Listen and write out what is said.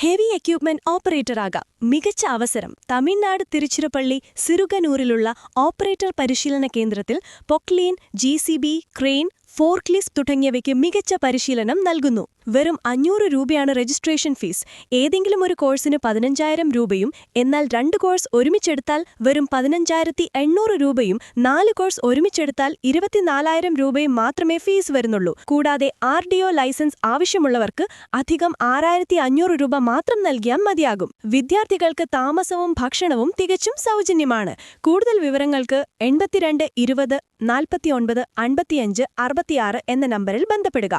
Heavy equipment ഓപ്പറേറ്ററാകാം. മികച്ച അവസരം. Tamil Nadu Tiruchirappalli സിറുകനൂരിലുള്ള operator പരിശീലന കേന്ദ്രത്തിൽ പൊക്ലീൻ, ജി.സി.ബി, ക്രെയിൻ, ഫോർക്ലിഫ്റ്റ് തുടങ്ങിയവയ്ക്ക് മികച്ച പരിശീലനം നൽകുന്നു. വെറും 500 രൂപയാണ് രജിസ്ട്രേഷൻ ഫീസ്. ഏതെങ്കിലും ഒരു കോഴ്സിന് 15,000 രൂപയും, എന്നാൽ 2 കോഴ്സ് ഒരുമിച്ചെടുത്താൽ വെറും 15,800 രൂപയും, 4 കോഴ്സ് ഒരുമിച്ചെടുത്താൽ 24,000 രൂപയും മാത്രമേ ഫീസ് വരുന്നുള്ളൂ. കൂടാതെ RDO ലൈസൻസ് ആവശ്യമുള്ളവർക്ക് അധികം 6,500 രൂപ മാത്രം നൽകിയാൽ മതിയാകും. വിദ്യാർത്ഥികൾക്ക് താമസവും ഭക്ഷണവും തികച്ചും സൗജന്യമാണ്. കൂടുതൽ വിവരങ്ങൾക്ക് 82 20 49 55 66 എന്ന നമ്പറിൽ ബന്ധപ്പെടുക.